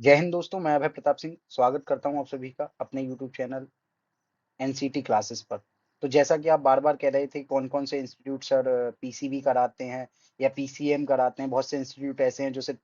जय हिंद दोस्तों, मैं अभय प्रताप सिंह स्वागत करता हूँ आप सभी का अपने यूट्यूब चैनल एनसीटी क्लासेस पर। तो जैसा कि आप बार-बार कह रहे थे कौन-कौन से इंस्टीट्यूट सर पीसीबी कराते हैं या पीसीएम कराते हैं। बहुत से इंस्टीट्यूट ऐसे हैं जो सिर्फ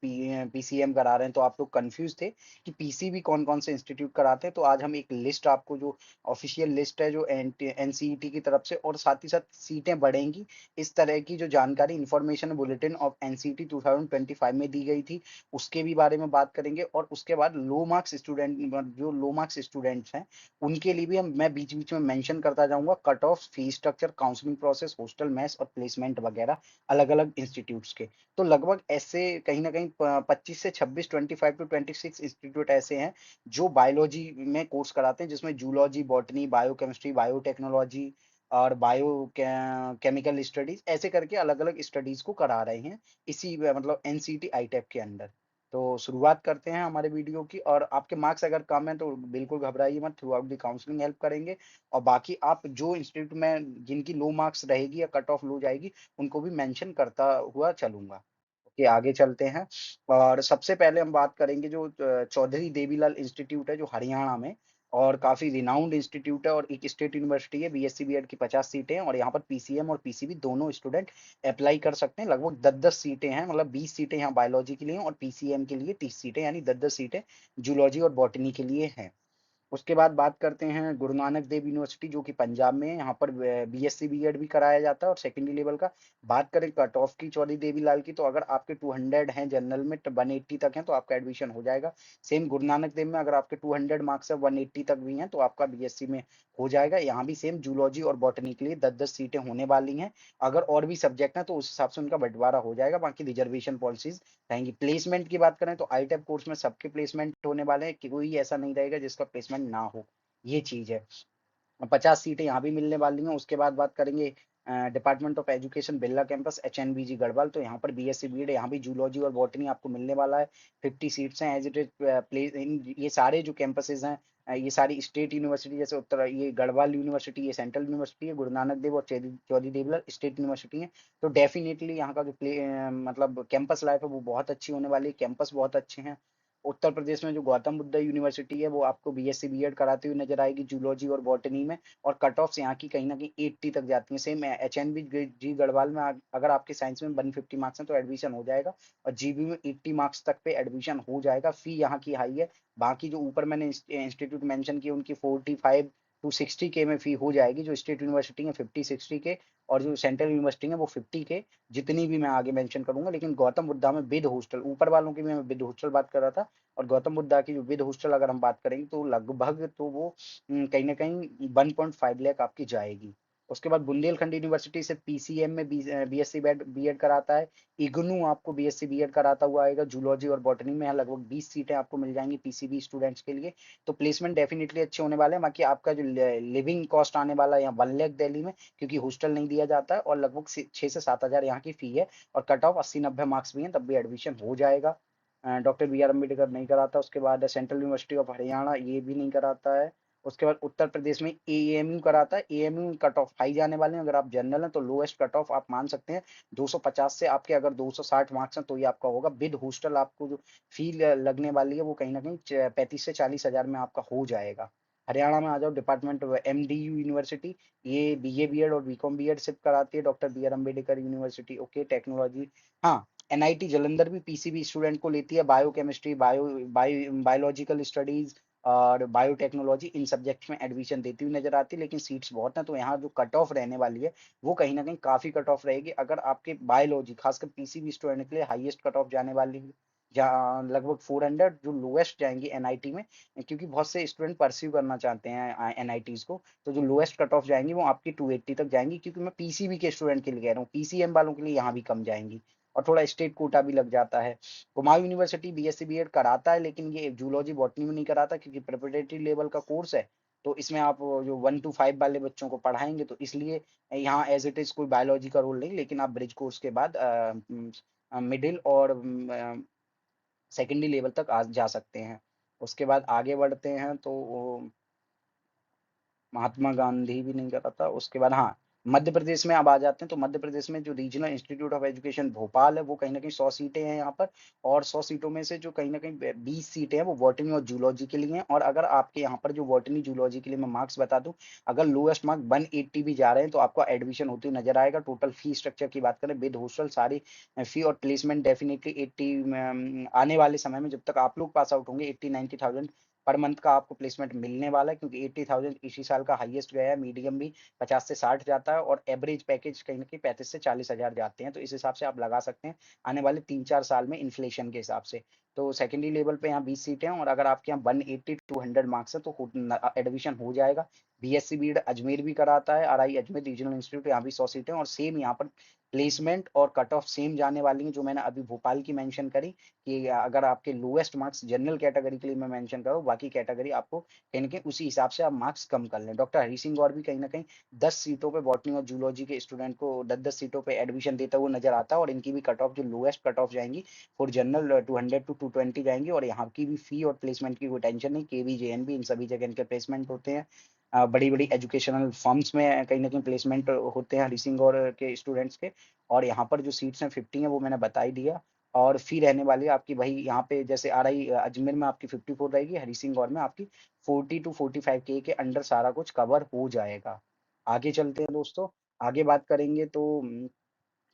पीसीएम करा रहे हैं, तो आप लोग कन्फ्यूज़ थे कि पीसीबी कौन-कौन से इंस्टीट्यूट कराते हैं। तो आज हम एक लिस्ट आपको जो ऑफ़िशियल लिस्ट है जो एनसीईटी की तरफ से और साथ ही साथ सीटें बढ़ेंगी, इस तरह की जो जानकारी इन्फॉर्मेशन बुलेटिन ऑफ एनसीईटी 2025 में दी गई थी, उसके भी बारे में बात करेंगे और उसके बाद लो मार्क्स स्टूडेंट जो लो मार्क्स स्टूडेंट्स हैं उनके लिए भी हम मैं बीच-बीच में मेंशन करता जाऊँगा cut off, fees structure, counselling process, hostel, mess और प्लेसमेंट वगैरह अलग-अलग इंस्टीट्यूट्स के। तो लगभग ऐसे कहीं न कहीं प 25 से 26 25 टू 26 इंस्टीट्यूट ऐसे हैं जो बायोलॉजी में कोर्स कराते हैं जिसमें जूलॉजी, बॉटनी, बायोकेमिस्ट्री, बायोटेक्नोलॉजी और केमिकल स्टडीज़ ऐसे करके अलग-अलग स्टडीज़ को करा रहे हैं इसी मतलब एनसीटी आईटेब के अंडर। तो शुरुआत करते हैं हमारे वीडियो की और आपके मार्क्स अगर कम है तो बिल्कुल घबराइए मत, through out the counselling help करेंगे और बाकी आप जो इंस्टीट्यूट में जिनकी लो मार्क्स रहेगी या कट ऑफ लो जाएगी, उनको भी मेंशन करता हुआ चलूँगा। ओके, आगे चलते हैं और सबसे पहले हम बात करेंगे जो चौधरी देवीलाल इंस्टीट्यूट है जो हरियाणा में और काफ़ी रिनाउंड इंस्टीट्यूट है और एक स्टेट यूनिवर्सिटी है, बीएससी बीएड की 50 सीटें हैं और यहाँ पर पीसीएम और पीसीबी दोनों स्टूडेंट अप्लाई कर सकते हैं। लगभग 10-10 सीटें हैं, मतलब 20 सीटें यहाँ बायोलॉजी के लिए हैं और पीसीएम के लिए 30 सीटें यानी 10-10 सीटें जूलॉजी और बॉटनी के लिए हैं। उसके बाद बात करते हैं गुरु नानक देव यूनिवर्सिटी जो कि पंजाब में है, यहाँ पर बीएससी बीएड भी कराया जाता है और सेकेंडरी लेवल का। बात करें कट ऑफ की चौधरी देवीलाल की तो अगर आपके 200 हैं जनरल में 180 तक हैं तो आपका एडमिशन हो जाएगा। सेम गुरु नानक देव में अगर आपके 200 मार्क्स है 180 तक भी हैं तो आपका बीएससी में हो जाएगा। यहाँ भी सेम जूलॉजी और बॉटनी के लिए 10-10 सीटें होने वाली हैं। अगर और भी सब्जेक्ट हैं तो उस हिसाब से उनका बंटवारा हो जाएगा, बाकी रिजर्वेशन पॉलिसीज रहेंगी। प्लेसमेंट की बात करें तो आईटेब कोर्स में सबके प्लेसमेंट होने वाले हैं, कि कोई ऐसा नहीं रहेगा जिसका प्लेसमेंट ना हो, ये चीज़ है। 50 सीटें यहाँ भी मिलने वाली हैं। उसके बाद बात करेंगे department of education Birla campus HNBG Garhwal, तो यहाँ पर बीएससी बीएड यहाँ भी जूलॉजी और बॉटनी आपको मिलने वाला है। 50 सीट्स हैं as it is place in ये सारे जो कैंपसेस हैं, ये सारी स्टेट यूनिवर्सिटी जैसे उत्तर ये गढ़वाल यूनिवर्सिटी ये सेंट्रल यूनिवर्सिटी है, गुरु नानक देव और चौधरी देवलाल स्टेट यूनिवर्सिटी है। तो डेफिनेटली यहाँ का जो मतलब कैंपस लाइफ है वो बहुत अच्छी होने वाली है, कैंपस बहुत अच्छे हैं। उत्तर प्रदेश में जो गौतम बुद्ध यूनिवर्सिटी है वो आपको बीएससी बीएड कराती हुई नजर आएगी जूलॉजी और बॉटनी में और कट ऑफ्स यहाँ की कहीं ना कहीं 80 तक जाती हैं। सेम एचएनबी जी गढ़वाल में अगर आपके साइंस में 150 मार्क्स हैं तो एडमिशन हो जाएगा और जीबी में 80 मार्क्स तक पे एडमिशन हो जाएगा। फी यहाँ की हाई है। बाकी जो ऊपर मैंने इंस्टीट्यूट मेंशन किए उनकी 45 टू 60 के में फी हो जाएगी। जो स्टेट यूनिवर्सिटी है 50-60 के और जो सेंट्रल यूनिवर्सिटी है वो 50 के, जितनी भी मैं आगे मेंशन करूंगा। लेकिन गौतम बुद्धा में विद हॉस्टल, ऊपर वालों की भी मैं विद हॉस्टल बात कर रहा था और गौतम बुद्धा की जो विद हॉस्टल अगर हम बात करेंगे तो लगभग तो वो कहीं न कहीं 1.5 लाख आपकी जाएगी। उसके बाद बुंदेलखंड यूनिवर्सिटी से पीसीएम में बीएससी बीएड कराता है। इग्नू आपको बीएससी बीएड कराता हुआ आएगा। जूलॉजी और बॉटनी में लगभग 20 सीटें आपको मिल जाएंगी पीसीबी स्टूडेंट्स के लिए। तो प्लेसमेंट डेफिनेटली अच्छे होने वाले हैं। बाकी आपका जो लिविंग कॉस्ट आने वाला है यहाँ 1 लाख दिल्ली में, क्योंकि हॉस्टल नहीं दिया जाता है और लगभग 6 से 7 हजार यहाँ की फी है और कट ऑफ 80-90 मार्क्स भी हैं तब भी एडमिशन हो जाएगा। डॉक्टर बी आर अम्बेडकर नहीं कराता। उसके बाद सेंट्रल यूनिवर्सिटी ऑफ हरियाणा ये भी नहीं कराता है। उसके बाद उत्तर प्रदेश में एएमयू कराता है। एएमयू कट ऑफ हाई जाने वाले हैं। अगर आप जनरल हैं तो लोएस्ट कट ऑफ आप मान सकते हैं 250 से आपके अगर 260 मार्क्स हैं तो ये आपका होगा। विद हॉस्टल आपको जो फी लगने वाली है वो कहीं ना कहीं 35 से 40 हजार में आपका हो जाएगा। हरियाणा में आ जाओ, डिपार्टमेंट एमडीयू यूनिवर्सिटी, ये बीए बीएड और बीकॉम बीएड सिर्फ कराती है। Doctor B R Ambedkar university okay technology, हाँ एनआईटी जालंधर भी पीसीबी स्टूडेंट को लेती है। बायोकेमिस्ट्री, बायोलॉजिकल स्टडीज और बायोटेक्नोलॉजी इन सब्जेक्ट्स में एडमिशन देती हुई नजर आती है। लेकिन सीट्स बहुत हैं तो यहाँ जो कट ऑफ रहने वाली है वो कहीं ना कहीं काफी कट ऑफ रहेगी। अगर आपके बायोलॉजी खासकर पीसीबी स्टूडेंट के लिए हाईएस्ट कट ऑफ जाने वाली है, जहाँ लगभग 400 जो लोएस्ट जाएंगी एनआईटी में, क्योंकि बहुत से स्टूडेंट परस्यू करना चाहते हैं एनआईटीज को। तो जो लोएस्ट कट ऑफ जाएंगी वो आपकी 280 तक जाएंगी, क्योंकि मैं पीसीबी के स्टूडेंट के लिए कह रहा हूँ। पीसीएम वालों के लिए यहाँ भी कम जाएंगी और थोड़ा स्टेट कोटा भी लग जाता है। कुमाऊं यूनिवर्सिटी बीएससी बीएड कराता है लेकिन ये जूलॉजी बॉटनी में नहीं कराता, क्योंकि प्रिपरेटरी लेवल का कोर्स है। तो इसमें आप जो 1 to 5 वाले बच्चों को पढ़ाएंगे तो इसलिए यहाँ एज इट इज कोई बायोलॉजी का रोल नहीं। लेकिन आप ब्रिज कोर्स के बाद मिडिल और सेकेंडरी लेवल तक जा सकते हैं। उसके बाद आगे बढ़ते हैं तो महात्मा गांधी भी नहीं करा था। उसके बाद हाँ, मध्य प्रदेश में अब आ जाते हैं, तो मध्य प्रदेश में जो regional institute of education Bhopal है, वो कहीं ना कहीं 100 सीटें हैं यहाँ पर। और 100 सीटों में से जो कहीं ना कहीं 20 सीटें हैं वो बॉटनी और जूलॉजी के लिए हैं। और अगर आपके यहाँ पर जो बॉटनी जूलॉजी के लिए मैं मार्क्स बता दूं, अगर लोएस्ट मार्क 180 भी जा रहे हैं तो आपका एडमिशन होते हुए नजर आएगा। टोटल फी स्ट्रक्चर की बात करें विद हॉस्टल सारी फी और प्लेसमेंट डेफिनेटली 80 आने वाले समय में जब तक आप लोग पास आउट होंगे 80-90 थाउजेंड पर मंथ का आपको प्लेसमेंट मिलने वाला है, क्योंकि 80,000 इसी साल का हाईएस्ट गया है। मीडियम भी 50 से 60 जाता है और एवरेज पैकेज कहीं ना कहीं 35 से 40 हजार जाते हैं। तो इस हिसाब से आप लगा सकते हैं आने वाले 3-4 साल में इन्फ्लेशन के हिसाब से। तो सेकेंडरी लेवल पे यहाँ 20 सीटें हैं और अगर आपके यहाँ 180 to 200 मार्क्स है तो एडमिशन हो जाएगा। बीएससी बीएड अजमेर भी कराता है, आरआई अजमेर रीजनल इंस्टीट्यूट, यहाँ भी 100 सीटें और सेम यहाँ पर प्लेसमेंट और कट ऑफ सेम जाने वाली है, जो मैंने अभी भोपाल की मेंशन करी कि अगर आपके लोएस्ट मार्क्स जनरल कैटेगरी के लिए मैं मेंशन करूँ, बाकी कैटेगरी आपको कहीं ना कहीं उसी हिसाब से आप मार्क्स कम कर लें। डॉक्टर हरी सिंह गौर भी कहीं ना कहीं 10 सीटों पे बॉटनी और जूलॉजी के स्टूडेंट को 10-10 सीटों पे एडमिशन देता हुआ नजर आता है। और इनकी भी कट ऑफ जो लोएस्ट कट ऑफ जाएंगी फॉर जनरल 200 to 220 जाएंगी। और यहाँ की भी फी और प्लेसमेंट की कोई टेंशन नहीं, केवी जेएनबी इन सभी जगह इनके प्लेसमेंट होते हैं। बड़ी बड़ी एजुकेशनल फर्म्स में कहीं ना कहीं प्लेसमेंट होते हैं हरी सिंह गौर के स्टूडेंट्स के। और यहाँ पर जो सीट्स हैं 50 है वो मैंने बता ही दिया। और फी रहने वाली है आपकी वही यहाँ पे जैसे आरआई अजमेर में आपकी 54 रहेगी, हरी सिंह गौर में आपकी 40 to 45 के अंडर सारा कुछ कवर हो जाएगा। आगे चलते हैं दोस्तों। आगे बात करेंगे तो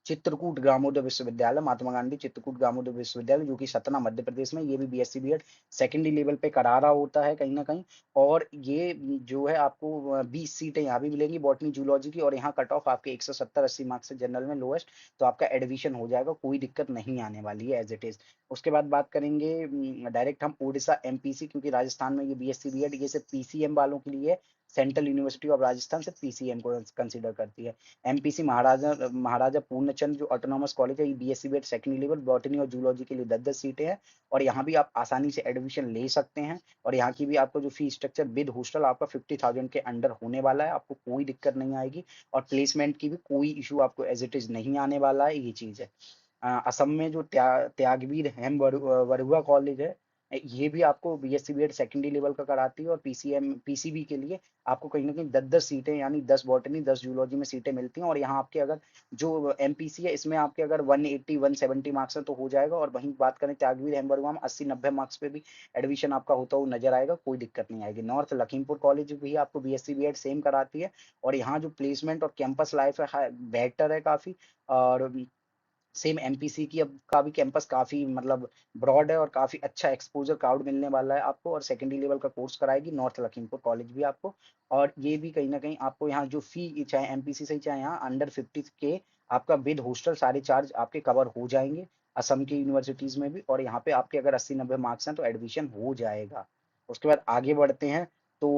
चित्रकूट ग्रामोदय विश्वविद्यालय, महात्मा गांधी चित्रकूट ग्रामोदय विश्वविद्यालय, जो कि सतना मध्य प्रदेश में, ये भी बीएससी बीएड सेकेंडरी लेवल पे करा रहा होता है कहीं ना कहीं। और ये जो है आपको 20 सीटें यहाँ भी मिलेंगी बॉटनी जूलॉजी की। और यहाँ कट ऑफ आपके 170-80 मार्क्स से जनरल में लोएस्ट, तो आपका एडमिशन हो जाएगा, कोई दिक्कत नहीं आने वाली है एज इट इज। उसके बाद बात करेंगे डायरेक्ट हम उड़ीसा एमपीसी, क्योंकि राजस्थान में ये बीएससी बीएड ये सिर्फ पीसीएम वालों के लिए है। सेंट्रल यूनिवर्सिटी ऑफ राजस्थान सिर्फ पीसीएम को कंसिडर करती है। एमपीसी महाराजा महाराजा पूर्णचंद जो ऑटोनॉमस कॉलेज है, ये BSc BEd secondary level botany और जूलॉजी के लिए 10-10 सीटें हैं। और यहाँ भी आप आसानी से एडमिशन ले सकते हैं। और यहाँ की भी आपको जो फी स्ट्रक्चर विद हॉस्टल आपका 50,000 के अंडर होने वाला है, आपको कोई दिक्कत नहीं आएगी। और प्लेसमेंट की भी कोई इशू आपको एज इट इज नहीं आने वाला है, ये चीज है। असम में जो त्यागवीर हेम बरुआ कॉलेज है, ये भी आपको बीएससी बीएड सेकेंडरी लेवल का कराती है। और पीसीएम पीसीबी के लिए आपको कहीं ना कहीं 10-10 सीटें यानी 10 बॉटनी 10 जूलॉजी में सीटें मिलती हैं। और यहाँ आपके अगर जो एमपीसी है इसमें आपके अगर 180-170 मार्क्स है तो हो जाएगा। और वहीं बात करें त्यागवीर हेमबरुआ में 80-90 मार्क्स पे भी एडमिशन आपका होता हुआ नजर आएगा, कोई दिक्कत नहीं आएगी। नॉर्थ लखीमपुर कॉलेज भी आपको बीएससी बीएड सेम कराती है। और यहाँ जो प्लेसमेंट और कैंपस लाइफ है बेहतर है काफी। और सेम एमपीसी की अब का भी कैंपस काफी मतलब ब्रॉड है और काफी अच्छा एक्सपोजर क्राउड मिलने वाला है आपको। और सेकेंडरी लेवल का कोर्स कराएगी नॉर्थ लखीमपुर कॉलेज भी आपको। और ये भी कहीं ना कहीं आपको यहाँ जो फी चाहे एमपीसी से चाहे यहाँ अंडर 50 के आपका विद हॉस्टल सारे चार्ज आपके कवर हो जाएंगे असम की यूनिवर्सिटीज में भी। और यहाँ पे आपके अगर 80-90 मार्क्स हैं तो एडमिशन हो जाएगा। उसके बाद आगे बढ़ते हैं तो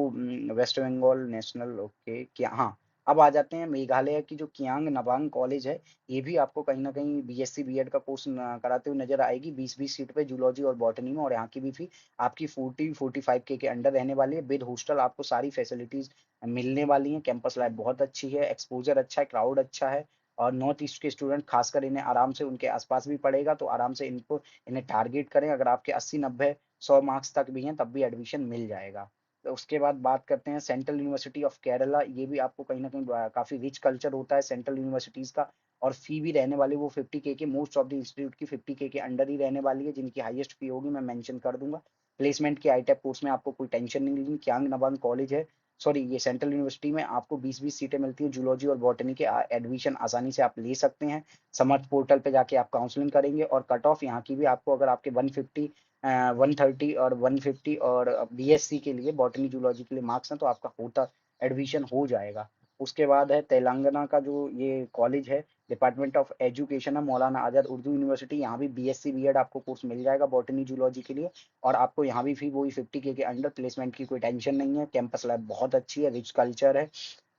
वेस्ट बंगाल नेशनल ओके क्या, हाँ, अब आ जाते हैं मेघालय की जो कियांग नबांग कॉलेज है। ये भी आपको कहीं ना कहीं बीएससी बीएड का कोर्स कराते हुए नजर आएगी 20-20 सीट पे जूलॉजी और बॉटनी में। और यहाँ की भी फी आपकी 40-45 के अंडर रहने वाली है। विद हॉस्टल आपको सारी फैसिलिटीज मिलने वाली हैं। कैंपस लाइफ बहुत अच्छी है, एक्सपोजर अच्छा है, क्राउड अच्छा है। और नॉर्थ ईस्ट के स्टूडेंट खासकर इन्हें आराम से उनके आसपास भी पड़ेगा, तो आराम से इनको इन्हें टारगेट करें। अगर आपके 80-90-100 मार्क्स तक भी हैं तब भी एडमिशन मिल जाएगा। तो उसके बाद बात करते हैं सेंट्रल यूनिवर्सिटी ऑफ केरला। ये भी आपको कहीं ना कहीं काफी रिच कल्चर होता है सेंट्रल यूनिवर्सिटीज का। और फी भी रहने वाली वो 50 के मोस्ट ऑफ द इंस्टीट्यूट की 50 के अंडर ही रहने वाली है। जिनकी हाईएस्ट फी होगी मैं मेंशन कर दूंगा। प्लेसमेंट के आईटेप कोर्स में आपको कोई टेंशन नहीं लेनी। क्यांग नबांग कॉलेज है, सॉरी ये सेंट्रल यूनिवर्सिटी में आपको 20-20 सीटें मिलती है जूलॉजी और बॉटनी के। एडमिशन आसानी से आप ले सकते हैं। समर्थ पोर्टल पे जाके आप काउंसलिंग करेंगे। और कट ऑफ यहाँ की भी आपको अगर आपके 150 130 और 150 और बीएससी के लिए बॉटनी जूलॉजी के लिए मार्क्स हैं तो आपका होता एडमिशन हो जाएगा। उसके बाद है तेलंगाना का जो ये कॉलेज है, डिपार्टमेंट ऑफ एजुकेशन है, मौलाना आजाद उर्दू यूनिवर्सिटी। यहाँ भी बीएससी बीएड आपको कोर्स मिल जाएगा बॉटनी जूलॉजी के लिए। और आपको यहाँ भी फी वही 50 के अंडर, प्लेसमेंट की कोई टेंशन नहीं है। कैंपस लाइफ बहुत अच्छी है, रिच कल्चर है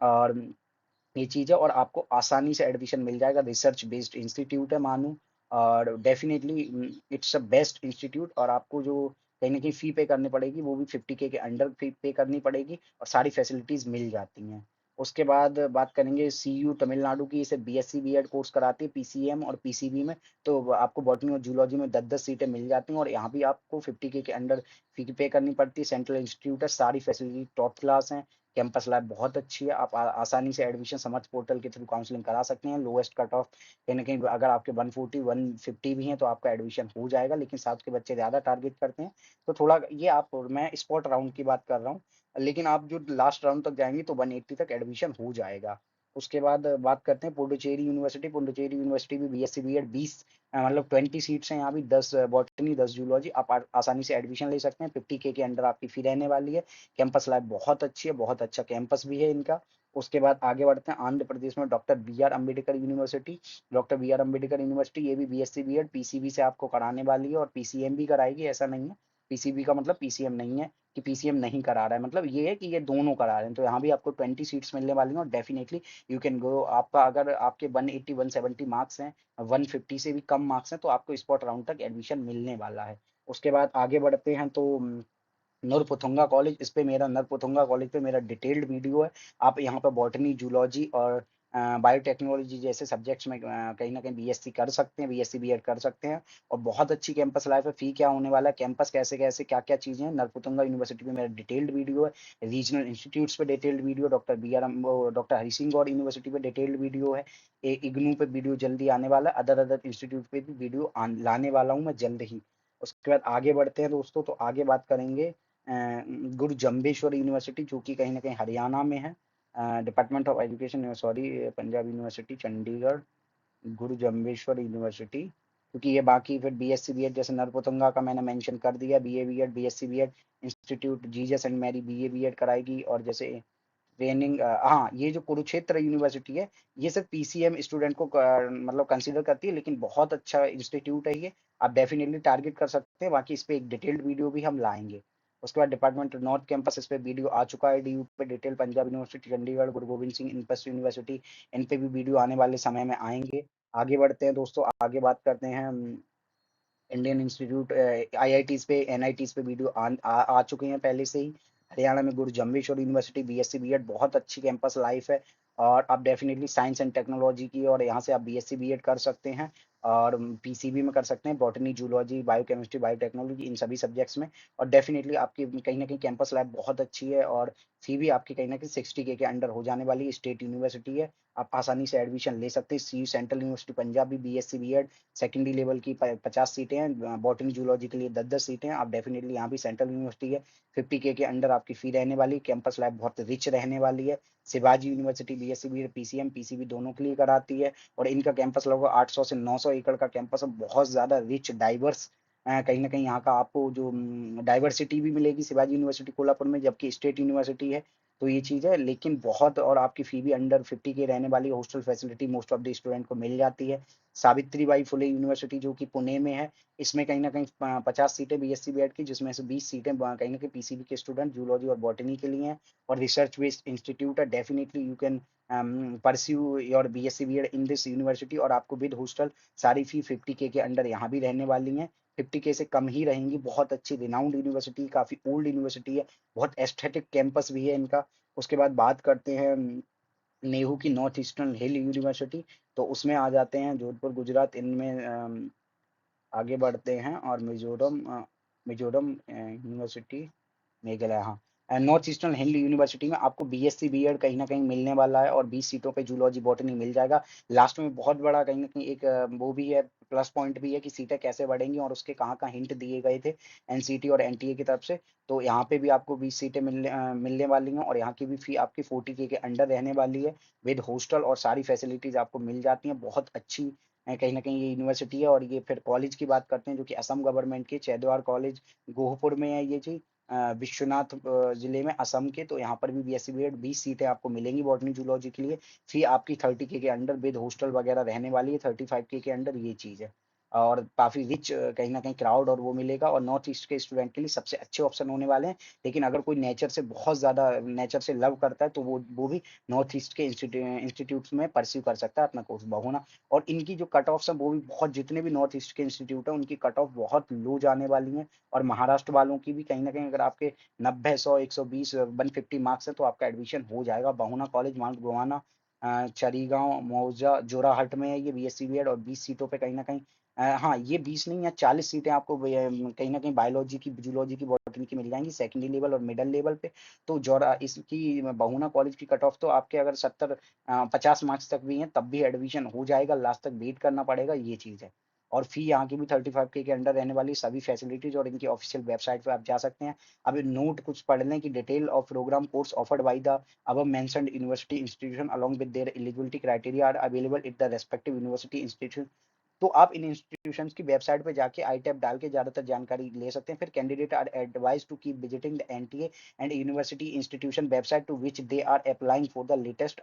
और ये चीज़ है। और आपको आसानी से एडमिशन मिल जाएगा। रिसर्च बेस्ड इंस्टीट्यूट है मानू। और definitely it's a best institute. और आपको जो कहीं ना कहीं फी पे करनी पड़ेगी वो भी 50 के अंडर फी पे करनी पड़ेगी और सारी फैसिलिटीज मिल जाती हैं। उसके बाद बात करेंगे सीयू तमिलनाडु की। इसे बीएससी बीएड कोर्स कराती है पीसीएम और पीसीबी में। तो आपको बॉटनी और जूलॉजी में 10-10 सीटें मिल जाती हैं। और यहाँ भी आपको 50 के अंडर फी पे करनी पड़ती है। सेंट्रल इंस्टीट्यूट है, सारी फैसिलिटी टॉप क्लास है। कैंपस लाइफ बहुत अच्छी है, आप आसानी से एडमिशन समर्थ पोर्टल के थ्रू काउंसलिंग करा सकते हैं। लोएस्ट कट ऑफ कहीं ना कहीं अगर आपके 140 150 भी हैं तो आपका एडमिशन हो जाएगा, लेकिन साउथ के बच्चे ज़्यादा टारगेट करते हैं, तो थोड़ा ये आप, मैं स्पॉट राउंड की बात कर रहा हूँ, लेकिन आप जो लास्ट राउंड तक जाएंगे तो 180 तक एडमिशन हो जाएगा। उसके बाद बात करते हैं पुडुचेरी यूनिवर्सिटी। पुडुचेरी यूनिवर्सिटी भी बीएससी बीएड 20 मतलब 20 सीट्स हैं यहाँ भी, 10 बॉटनी 10 जूलॉजी, आप आसानी से एडमिशन ले सकते हैं। 50K के अंडर आपकी फी रहने वाली है। कैंपस लाइफ बहुत अच्छी है, बहुत अच्छा कैंपस भी है इनका। उसके बाद आगे बढ़ते हैं आंध्र प्रदेश में doctor B R Ambedkar university. Doctor B R Ambedkar university ये भी बीएससी बीएड पीसीबी से आपको कराने वाली है और पीसीएम भी कराएगी, ऐसा नहीं है पीसीबी का मतलब पीसीएम नहीं है कि पीसीएम नहीं करा रहा है, मतलब ये है कि ये दोनों करा रहे हैं। तो यहाँ भी आपको 20 सीट्स मिलने वाली हैं और डेफिनेटली यू कैन गो। आपका अगर आपके 180 170 मार्क्स हैं, 150 से भी कम मार्क्स हैं, तो आपको स्पॉट राउंड तक एडमिशन मिलने वाला है। उसके बाद आगे बढ़ते हैं तो नरपुथुंगा कॉलेज, इस पे मेरा नरपुथुंगा कॉलेज पे मेरा डिटेल्ड वीडियो है। आप यहाँ पे बॉटनी जूलॉजी और बायोटेक्नोलॉजी जैसे सब्जेक्ट्स में कहीं ना कहीं बीएससी कर सकते हैं, बीएससी बीएड कर सकते हैं। और बहुत अच्छी कैंपस लाइफ है। फी क्या होने वाला है, कैंपस कैसे कैसे क्या क्या चीज़ें हैं, नरपुथुंगा यूनिवर्सिटी में मेरा डिटेल्ड वीडियो है। रीजनल इंस्टीट्यूट्स पे detailed video, doctor B R doctor Hari Singh Gour university पे डिटेल्ड वीडियो है। इग्नू पे वीडियो जल्दी आने वाला है, अदर अदर इंस्टीट्यूट पे भी वीडियो लाने वाला हूँ मैं जल्द ही। उसके बाद आगे बढ़ते हैं दोस्तों, तो आगे बात करेंगे गुरु जम्बेश्वर यूनिवर्सिटी, जो कि कहीं ना कहीं हरियाणा में है। Department of education, sorry, Punjab university Chandigarh, Guru Jambheshwar university, क्योंकि ये बाकी फिर बीएससी बीएड जैसे नरपुतंगा का मैंने मेंशन कर दिया, BA BEd BSc BEd institute Jesus and Mary BA BEd कराएगी। और जैसे ट्रेनिंग, हाँ, ये जो कुरुक्षेत्र यूनिवर्सिटी है, ये सिर्फ पीसीएम स्टूडेंट को मतलब कंसीडर करती है, लेकिन बहुत अच्छा इंस्टीट्यूट है ये, आप डेफिनेटली टारगेट कर सकते हैं। बाकी इस पे एक डिटेल्ड वीडियो भी हम लाएंगे। उसके बाद डिपार्टमेंट नॉर्थ कैंपस, इस पे वीडियो आ चुका है डीयू पे डिटेल, पंजाब यूनिवर्सिटी चंडीगढ़, गुरु गोविंद सिंह इनपस यूनिवर्सिटी, इन पे भी वीडियो आने वाले समय में आएंगे। आगे बढ़ते हैं दोस्तों, आगे बात करते हैं इंडियन इंस्टीट्यूट आईआईटीज पे एनआईटीज पे वीडियो आ चुके हैं पहले से ही। हरियाणा में गुरु जम्बेश्वर यूनिवर्सिटी बीएससी बीएड बहुत अच्छी कैंपस लाइफ है, और आप डेफिनेटली साइंस एंड टेक्नोलॉजी की, और यहाँ से आप बीएससी बीएड कर सकते हैं और पीसीबी में कर सकते हैं, बॉटनी जूलॉजी बायोकेमिस्ट्री बायोटेक्नोलॉजी इन सभी सब्जेक्ट्स में। और डेफिनेटली आपकी कहीं ना कहीं कैंपस लाइफ बहुत अच्छी है, और फी भी आपकी कहीं ना कहीं 60K के अंडर हो जाने वाली स्टेट यूनिवर्सिटी है। आप आसानी से एडमिशन ले सकते हैं। सी सेंट्रल यूनिवर्सिटी पंजाब भी बीएससी बीएड सेकेंडरी लेवल की 50 सीटें हैं, बॉटनी जूलॉजी के लिए 10-10 सीटें हैं, आप डेफिनेटली यहाँ भी सेंट्रल यूनिवर्सिटी है। 50K के अंडर आपकी फी रहने वाली, कैंपस लाइफ बहुत रिच रहने वाली है। Shivaji university BSc B PCM PCB दोनों के लिए कराती है, और इनका कैंपस लगभग 800 से 900 एकड़ का कैंपस है, बहुत ज्यादा रिच डाइवर्स। कहीं ना कहीं यहाँ का आपको जो डाइवर्सिटी भी मिलेगी शिवाजी यूनिवर्सिटी कोल्हापुर में, जबकि स्टेट यूनिवर्सिटी है, तो ये चीज़ है। लेकिन बहुत, और आपकी फी भी अंडर 50K रहने वाली है, hostel facility most of the student को मिल जाती है। सावित्रीबाई फुले यूनिवर्सिटी जो कि पुणे में है, इसमें कहीं ना कहीं 50 सीटें बीएससी बीएड की, जिसमें से 20 सीटें कहीं ना कहीं पीसीबी के स्टूडेंट जूलॉजी और बॉटनी के लिए हैं, और रिसर्च बेस्ड इंस्टीट्यूट है। Definitely you can pursue your BSc BEd in this university, और आपको विद हॉस्टल सारी फी 50K के अंडर यहाँ भी रहने वाली है। 50K से कम ही रहेंगी। बहुत अच्छी रिनाउंड यूनिवर्सिटी, काफी ओल्ड यूनिवर्सिटी है, बहुत एस्थेटिक कैंपस भी है इनका। उसके बाद बात करते हैं नेहरू की नॉर्थ ईस्टर्न हिल यूनिवर्सिटी, तो उसमें आ जाते हैं जोधपुर गुजरात, इनमें आगे बढ़ते हैं। और मिजोरम मिजोरम यूनिवर्सिटी मेघालय, हाँ, नॉर्थ ईस्टर्न हिल यूनिवर्सिटी में आपको बीएससी बीएड कहीं ना कहीं मिलने वाला है, और 20 सीटों पे जूलॉजी बॉटनी मिल जाएगा। लास्ट में बहुत बड़ा कहीं ना कहीं एक वो भी है, प्लस पॉइंट भी है कि सीटें कैसे बढ़ेंगी, और उसके कहाँ कहाँ हिंट दिए गए थे एनसीटी और एनटीए की तरफ से। तो यहाँ पे भी आपको 20 सीटें मिलने वाली हैं, और यहाँ की भी फी आपकी 40K के अंडर रहने वाली है, विद हॉस्टल और सारी फैसिलिटीज आपको मिल जाती हैं। बहुत अच्छी कहीं ना कहीं ये यूनिवर्सिटी है। और ये फिर कॉलेज की बात करते हैं, जो कि असम गवर्नमेंट के चैदवार कॉलेज गोहपुर में है ये जी, विश्वनाथ जिले में असम के। तो यहाँ पर भी बीएससी बीएड 20 सीटें आपको मिलेंगी बॉटनी जूलॉजी के लिए। फी आपकी 30K के अंडर विद हॉस्टल वगैरह रहने वाली है, 35K के अंडर ये चीज़ है। और काफ़ी रिच कहीं ना कहीं क्राउड और वो मिलेगा, और नॉर्थ ईस्ट के स्टूडेंट के लिए सबसे अच्छे ऑप्शन होने वाले हैं। लेकिन अगर कोई नेचर से बहुत ज़्यादा नेचर से लव करता है, तो वो भी नॉर्थ ईस्ट के इंस्टीट्यूट्स में परस्यू कर सकता है अपना कोर्स बहुना। और इनकी जो कट ऑफ्स हैं वो भी बहुत, जितने भी नॉर्थ ईस्ट के इंस्टीट्यूट हैं उनकी कट ऑफ बहुत लो जाने वाली हैं। और महाराष्ट्र वालों की भी कहीं ना कहीं, अगर आपके 90 100 120 150 मार्क्स है, तो आपका एडमिशन हो जाएगा। बहुना कॉलेज माउंट गोवाना चरीगांव मौजा जोराहट में है ये बीएससी बीएड, और 20 सीटों पे कहीं ना कहीं हाँ, ये 20 नहीं या 40 सीटें आपको कहीं न कहीं बायोलॉजी की, जूलॉजी की, बॉटनी की मिल जाएँगी सेकेंडरी लेवल और मिडल लेवल पे। तो जौरा इसकी बहुना कॉलेज की कट ऑफ तो आपके अगर 50 मार्क्स तक भी हैं, तब भी एडमिशन हो जाएगा, लास्ट तक वेट करना पड़ेगा, ये चीज़ है। और फ़ी यहाँ की भी 35 के अंडर रहने वाली सभी फैसिलिटीज़ और इनकी ऑफ़िशियल वेबसाइट पे आप जा सकते हैं। अब नोट कुछ पढ़ लें कि detail of program course offered by the above mentioned university institution along with their eligibility criteria are available at the respective university institution। तो आप इन इंस्टीट्यूशंस की वेबसाइट पे जाके आईटैब डाल के ज़्यादातर जानकारी ले सकते हैं। फिर candidate are advised to keep visiting the NTA and university institution website to which they are applying for the latest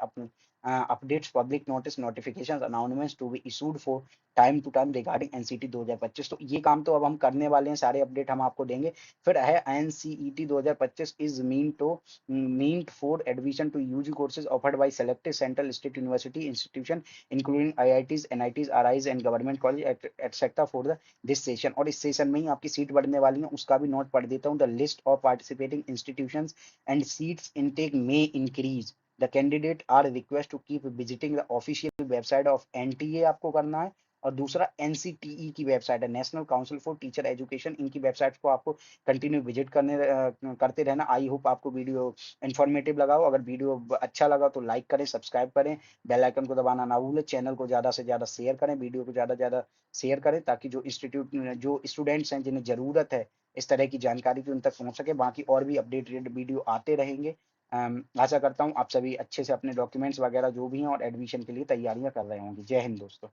updates, public notice, notifications, announcements to be issued for time to time regarding NCT 2025। तो ये काम तो अब हम करने वाले हैं, सारे अपडेट हम आपको देंगे। फिर है NCET 2025 is meant for admission to UG courses offered by selected central state university institution including IITs, NITs, RIs and government college etc. for the this session। और इस सेशन में ही आपकी सीट बढ़ने वाली है, उसका भी नोट पढ़ देता हूँ। The list of participating institutions and seats intake may increase. The candidate are request to keep visiting the official website of NTA आपको करना है। और दूसरा एनसीटीई की वेबसाइट है, national council for teacher education, इनकी वेबसाइट को आपको कंटिन्यू विजिट करते रहना। आई होप आपको वीडियो इन्फॉर्मेटिव लगा हो। अगर वीडियो अच्छा लगा तो लाइक करें, सब्सक्राइब करें, बेल आइकन को दबाना ना भूलें, चैनल को ज़्यादा से ज़्यादा शेयर करें, वीडियो को ज़्यादा से ज़्यादा शेयर करें ताकि जो स्टूडेंट्स हैं जिन्हें ज़रूरत है इस तरह की जानकारी की, उन तक पहुँच सके। बाकी और भी अपडेटेड वीडियो आते रहेंगे। आशा करता हूँ आप सभी अच्छे से अपने डॉक्यूमेंट्स वगैरह जो भी हैं और एडमिशन के लिए तैयारियां कर रहे होंगे। जय हिंद दोस्तों।